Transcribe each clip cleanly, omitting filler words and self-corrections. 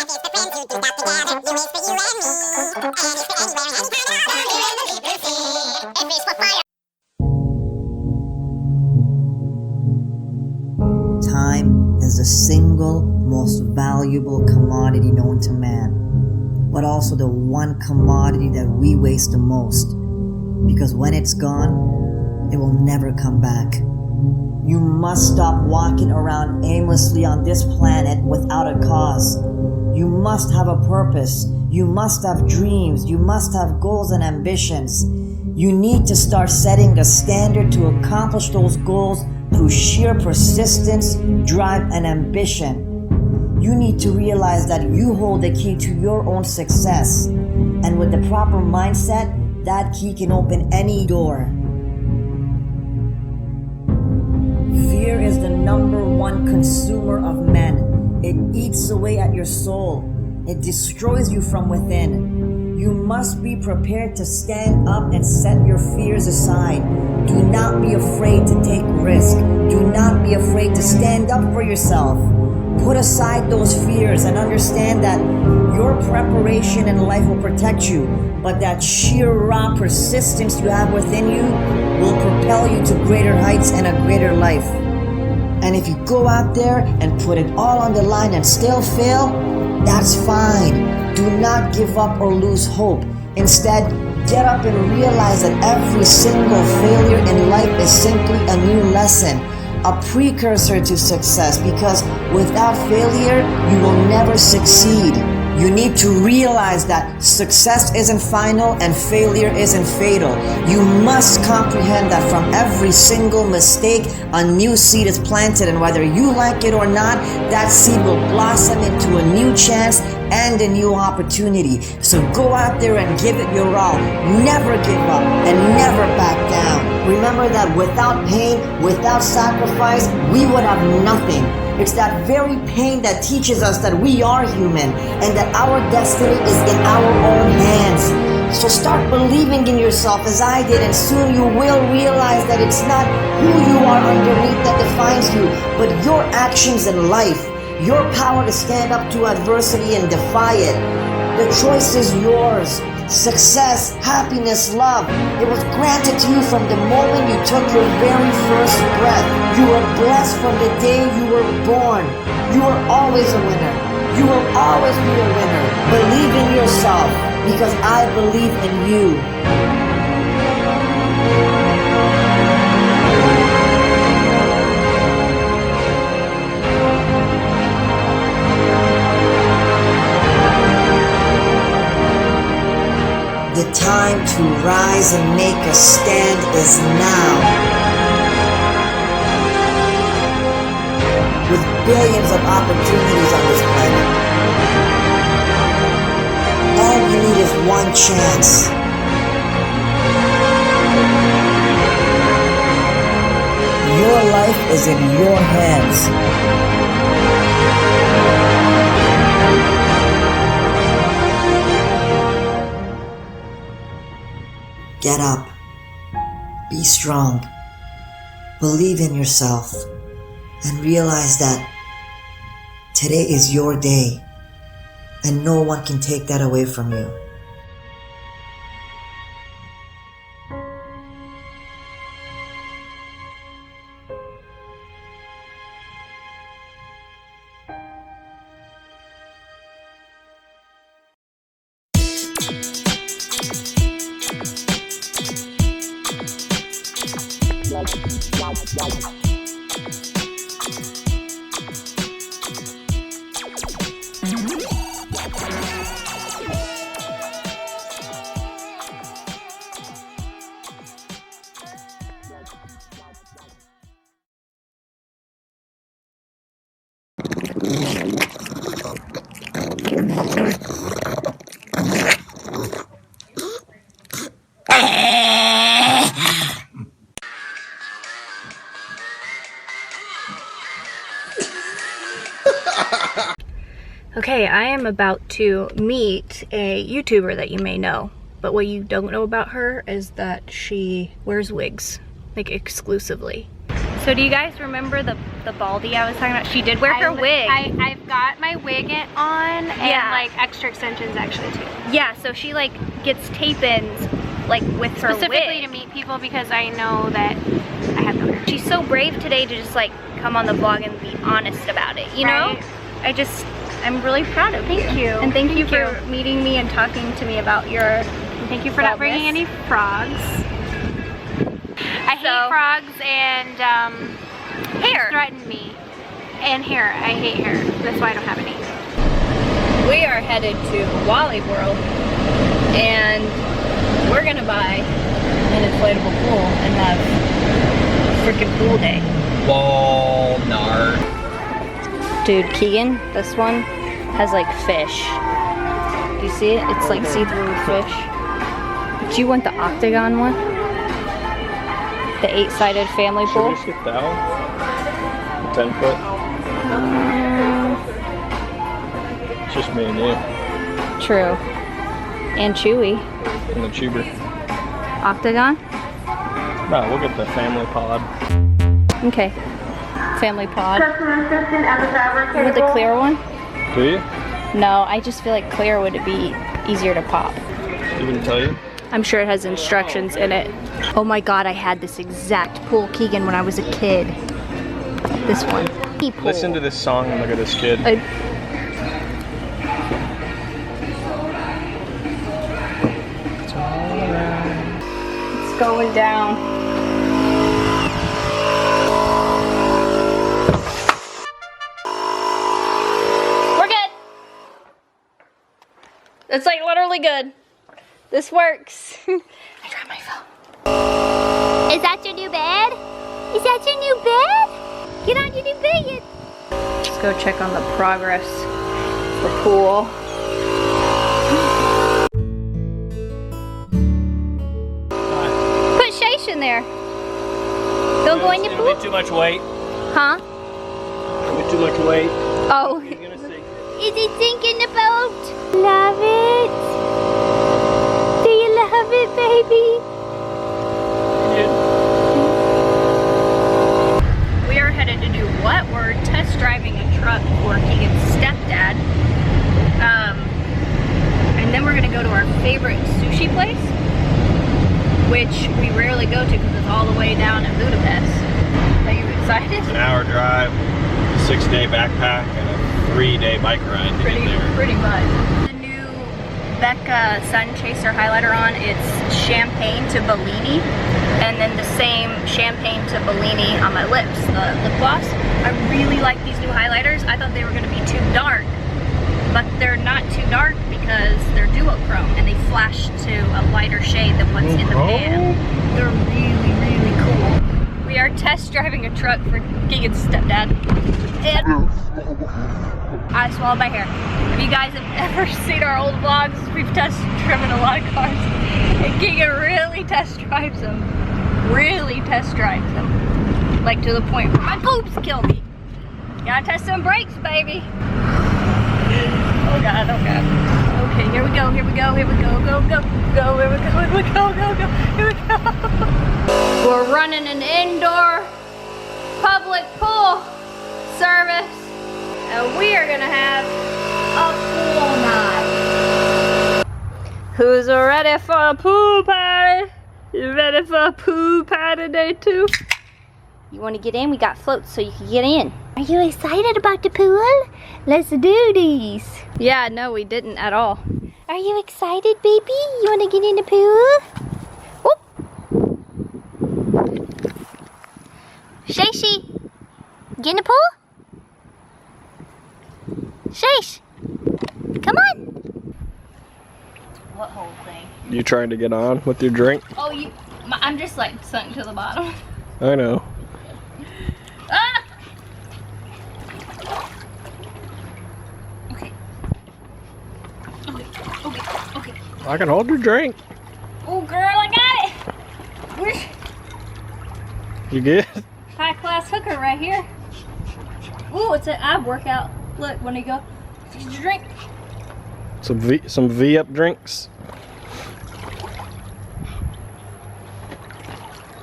Time is the single most valuable commodity known to man, but also the one commodity that we waste the most, because when it's gone, it will never come back. You must stop walking around aimlessly on this planet without a cause. You must have a purpose. You must have dreams. You must have goals and ambitions. You need to start setting a standard to accomplish those goals through sheer persistence, drive, and ambition. You need to realize that you hold the key to your own success. And with the proper mindset, that key can open any door. Fear is the number one consumer of men. It eats away at your soul. It destroys you from within. You must be prepared to stand up and set your fears aside. Do not be afraid to take risk. Do not be afraid to stand up for yourself. Put aside those fears and understand that your preparation in life will protect you, but that sheer raw persistence you have within you will propel you to greater heights and a greater life. And if you go out there and put it all on the line and still fail, that's fine. Do not give up or lose hope. Instead, get up and realize that every single failure in life is simply a new lesson, a precursor to success, because without failure, you will never succeed. You need to realize that success isn't final and failure isn't fatal. You must comprehend that from every single mistake, a new seed is planted, and whether you like it or not, that seed will blossom into a new chance and a new opportunity. So go out there and give it your all. Never give up and never back down. Remember that without pain, without sacrifice, we would have nothing. It's that very pain that teaches us that we are human and that our destiny is in our own hands. So start believing in yourself as I did, and soon you will realize that it's not who you are underneath that defines you, but your actions in life, your power to stand up to adversity and defy it. The choice is yours. Success, happiness, love, it was granted to you from the moment you took your very first breath. You were blessed from the day you were born. You are always a winner. You will always be a winner. Believe in yourself, because I believe in you. The time to rise and make a stand is now. With billions of opportunities on this planet, all you need is one chance. Your life is in your hands. Get up. Be strong. Believe in yourself. And realize that today is your day. And no one can take that away from you. Okay, I am about to meet a YouTuber that you may know, but what you don't know about her is that she wears wigs, like exclusively. So do you guys remember the Baldy I was talking about? She did wear her wig. I've got my wig on and like extra extensions actually too. Yeah, so she like gets tape-ins like with her Specifically wig. to meet people because I know that I have no hair. She's so brave today to just like come on the vlog and be honest about it, you know? Right. I'm really proud of you. Thank you. And thank you for meeting me and talking to me about your Thank you for not bringing any frogs. I hate frogs and hair. Threatened me. And hair. I hate hair. That's why I don't have any. We are headed to Wally World and we're gonna buy an inflatable pool and have freaking pool day. Walnut. Dude, Keegan, this one has like fish. Do you see it? It's like see-through fish. Do you want the octagon one? The 8-sided family pool? Should we skip that one? 10 foot? It's just me and you. True. And Chewy. And the tuber. Octagon? No, we'll get the family pod. Okay. Family pod. You want the clear one? Do you? No, I just feel like clear would be easier to pop. Even tell you? I'm sure it has instructions in it. Oh my god, I had this exact pool, Keegan, when I was a kid. This one. Listen to this song and look at this kid. It's going down. We're good. It's like literally good. This works. I dropped my phone. Is that your new bed? Is that your new bed? Get on your new bed. Let's go check on the progress for pool. Put Shaish in there. Don't go in your pool? Too much weight. Huh? Too much weight. Oh. Is he sinking the boat? Love it. Do you love it, baby? We are headed to do what? We're test driving a truck for Keegan's stepdad. And then we're gonna go to our favorite sushi place, which we rarely go to because it's all the way down in Budapest. Are you excited? It's an hour drive, 6-day backpack, and a 3-day bike ride to get there. Pretty much. The new Becca Sun Chaser highlighter on, it's Champagne to Bellini, and then the same Champagne to Bellini on my lips, the lip gloss. I really like these new highlighters. I thought they were gonna be too dark, but they're not too dark because they're duochrome and they flash to a lighter shade than what's in the pan. They're really, really cool. We are test driving a truck for Keegan's stepdad. And I swallowed my hair. If you guys have ever seen our old vlogs, we've test driven a lot of cars. And Keegan really test drives them. Really test drives them. Like to the point where my boobs kill me. Gotta test some brakes, baby. Oh god, oh god. Okay, here we go, here we go, here we go, go, go, go, here we go, here we go, go, go, here we go. We're running an indoor public pool service, and we are gonna have a pool night. Who's ready for a pool party? You ready for a pool party day 2? You want to get in? We got floats so you can get in. Are you excited about the pool? Let's do this. Yeah, no, we didn't at all. Are you excited, baby? You want to get in the pool? Whoop. Shaishi, get in the pool? Shaish, come on. What whole thing? You trying to get on with your drink? Oh, I'm just like sunk to the bottom. I know. Ah! Okay. Okay. I can hold your drink. Oh, girl, I got it. Where's You good? high class hooker right here? Ooh, it's an ab workout. Look, when you go, did you drink? Some V-up drinks.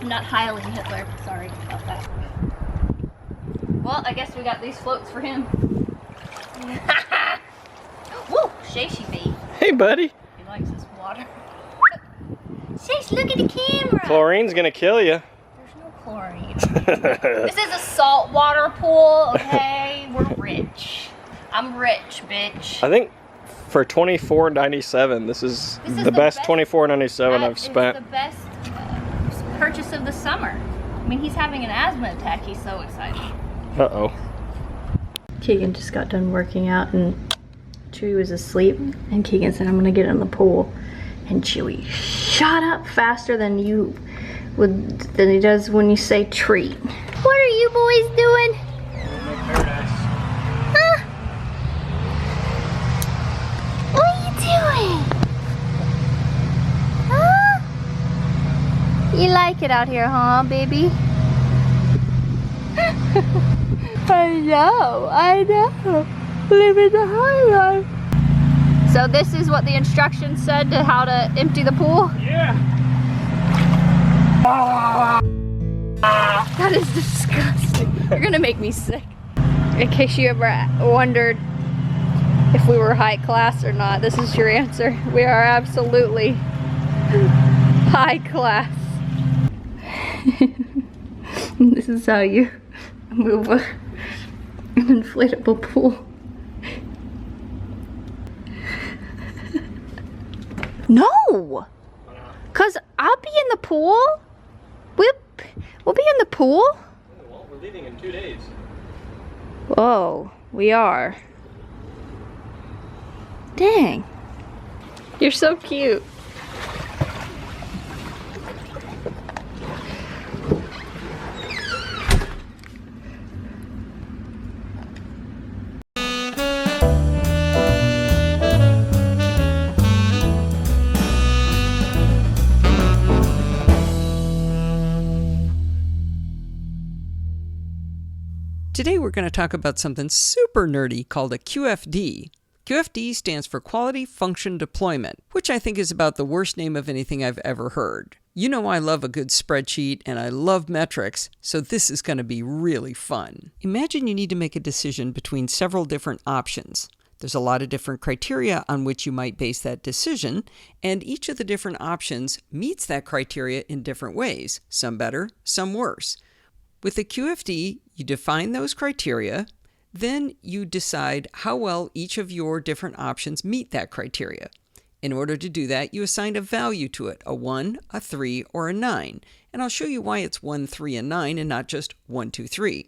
I'm not Heiling Hitler. Sorry about that. Well, I guess we got these floats for him. Woo! Shashi bee. Hey, buddy. He likes this water. Shash, look at the camera. Chlorine's gonna kill you. There's no chlorine. This is a saltwater pool, okay? We're rich. I'm rich, bitch. I think for $24.97, this is the best $24.97 I've spent. It's the best purchase of the summer. I mean, he's having an asthma attack. He's so excited. Uh-oh. Keegan just got done working out and Chewy was asleep. And Keegan said, I'm gonna get in the pool. And Chewy shot up faster than he does when you say treat. What are you boys doing? Huh? What are you doing? Huh? You like it out here, huh, baby? I know. Living the high life. So this is what the instructions said to how to empty the pool? Yeah. That is disgusting. You're gonna make me sick. In case you ever wondered if we were high class or not, this is your answer. We are absolutely high class. This is how you move an inflatable pool. No! Cause I'll be in the pool. We'll be in the pool. Well, we're leaving in 2 days. Whoa, we are. Dang. You're so cute. Today we're going to talk about something super nerdy called a QFD. QFD stands for Quality Function Deployment, which I think is about the worst name of anything I've ever heard. You know I love a good spreadsheet and I love metrics, so this is going to be really fun. Imagine you need to make a decision between several different options. There's a lot of different criteria on which you might base that decision, and each of the different options meets that criteria in different ways, some better, some worse. With the QFD, you define those criteria, then you decide how well each of your different options meet that criteria. In order to do that, you assign a value to it, a 1, a 3, or a 9. And I'll show you why it's 1, 3, and 9 and not just 1, 2, 3.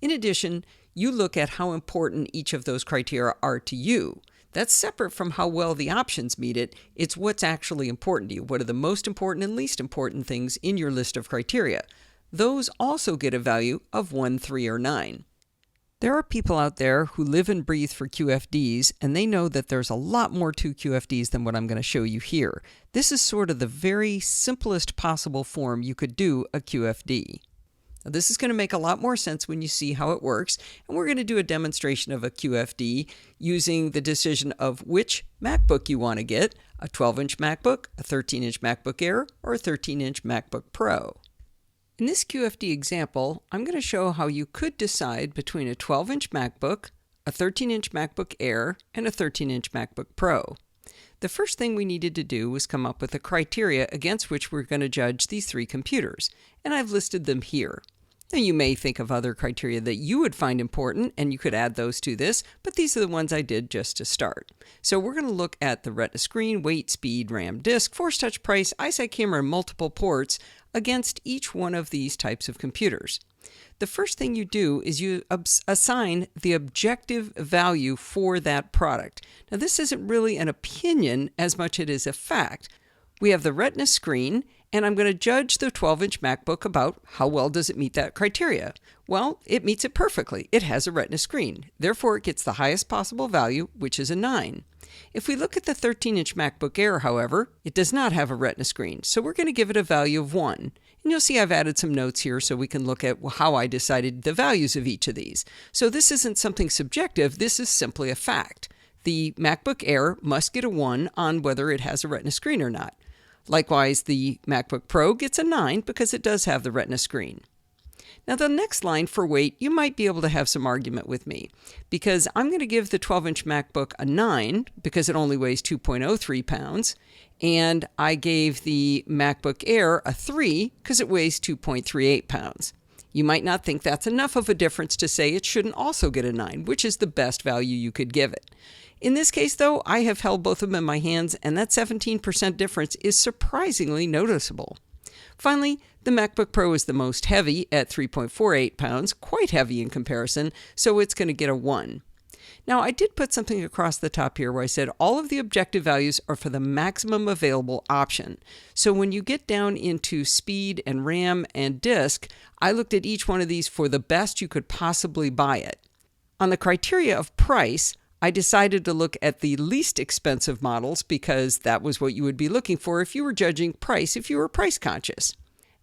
In addition, you look at how important each of those criteria are to you. That's separate from how well the options meet it. It's what's actually important to you. What are the most important and least important things in your list of criteria? Those also get a value of 1, 3, or 9. There are people out there who live and breathe for QFDs, and they know that there's a lot more to QFDs than what I'm going to show you here. This is sort of the very simplest possible form you could do a QFD. Now, this is going to make a lot more sense when you see how it works, and we're going to do a demonstration of a QFD using the decision of which MacBook you want to get, a 12-inch MacBook, a 13-inch MacBook Air, or a 13-inch MacBook Pro. In this QFD example, I'm going to show how you could decide between a 12-inch MacBook, a 13-inch MacBook Air, and a 13-inch MacBook Pro. The first thing we needed to do was come up with a criteria against which we're going to judge these three computers, and I've listed them here. Now, you may think of other criteria that you would find important, and you could add those to this, but these are the ones I did just to start. So we're going to look at the Retina screen, weight, speed, RAM disk, Force Touch price, iSight camera, and multiple ports against each one of these types of computers. The first thing you do is you assign the objective value for that product. Now, this isn't really an opinion as much as it is a fact. We have the Retina screen, and I'm going to judge the 12-inch MacBook about how well does it meet that criteria. Well, it meets it perfectly. It has a Retina screen. Therefore, it gets the highest possible value, which is a 9. If we look at the 13-inch MacBook Air, however, it does not have a Retina screen, so we're going to give it a value of 1. And you'll see I've added some notes here so we can look at how I decided the values of each of these. So this isn't something subjective, this is simply a fact. The MacBook Air must get a 1 on whether it has a Retina screen or not. Likewise, the MacBook Pro gets a 9 because it does have the Retina screen. Now the next line for weight, you might be able to have some argument with me because I'm going to give the 12-inch MacBook a 9 because it only weighs 2.03 pounds. And I gave the MacBook Air a 3 because it weighs 2.38 pounds. You might not think that's enough of a difference to say it shouldn't also get a 9, which is the best value you could give it. In this case, though, I have held both of them in my hands, and that 17% difference is surprisingly noticeable. Finally, the MacBook Pro is the most heavy at 3.48 pounds, quite heavy in comparison, so it's going to get a 1. Now, I did put something across the top here where I said all of the objective values are for the maximum available option. So when you get down into speed and RAM and disk, I looked at each one of these for the best you could possibly buy it. On the criteria of price, I decided to look at the least expensive models because that was what you would be looking for if you were judging price, if you were price conscious.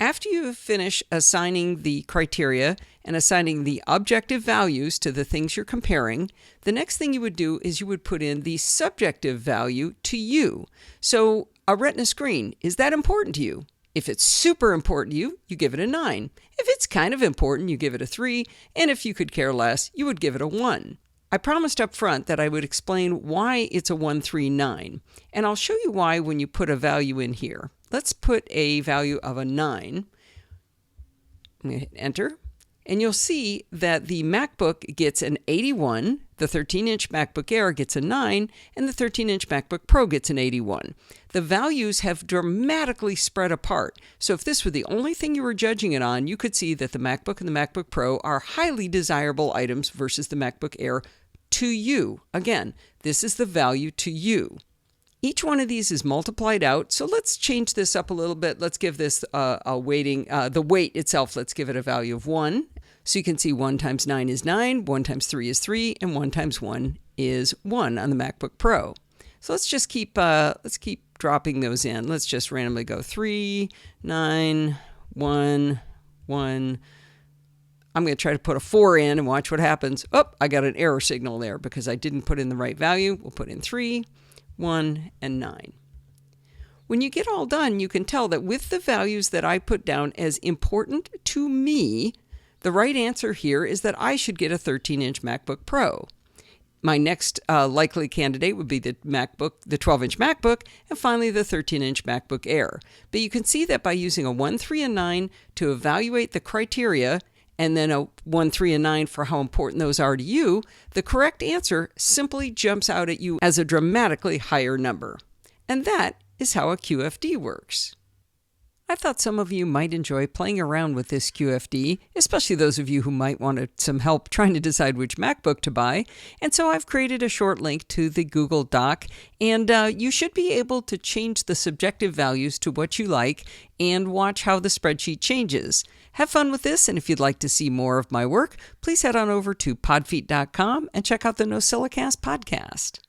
After you finish assigning the criteria and assigning the objective values to the things you're comparing, the next thing you would do is you would put in the subjective value to you. So a Retina screen, is that important to you? If it's super important to you, you give it a 9. If it's kind of important, you give it a 3. And if you could care less, you would give it a 1. I promised up front that I would explain why it's a 139, and I'll show you why when you put a value in here. Let's put a value of a 9. I'm going to hit enter, and you'll see that the MacBook gets an 81, the 13-inch MacBook Air gets a 9, and the 13-inch MacBook Pro gets an 81. The values have dramatically spread apart, so if this were the only thing you were judging it on, you could see that the MacBook and the MacBook Pro are highly desirable items versus the MacBook Air to you. Again, this is the value to you. Each one of these is multiplied out, so let's change this up a little bit. Let's give this a weighting, the weight itself, let's give it a value of 1. So you can see 1 times 9 is 9, 1 times 3 is 3, and 1 times 1 is 1 on the MacBook Pro. So let's just keep dropping those in. Let's just randomly go 3, 9, 1, 1. I'm going to try to put a 4 in and watch what happens. Oh, I got an error signal there because I didn't put in the right value. We'll put in 3, 1, and 9. When you get all done, you can tell that with the values that I put down as important to me, the right answer here is that I should get a 13-inch MacBook Pro. My next likely candidate would be the 12-inch MacBook, and finally the 13-inch MacBook Air. But you can see that by using a 1, 3, and 9 to evaluate the criteria, and then a 1, 3, and 9 for how important those are to you, the correct answer simply jumps out at you as a dramatically higher number. And that is how a QFD works. I thought some of you might enjoy playing around with this QFD, especially those of you who might want some help trying to decide which MacBook to buy. And so I've created a short link to the Google Doc, and you should be able to change the subjective values to what you like and watch how the spreadsheet changes. Have fun with this, and if you'd like to see more of my work, please head on over to podfeet.com and check out the NosillaCast podcast.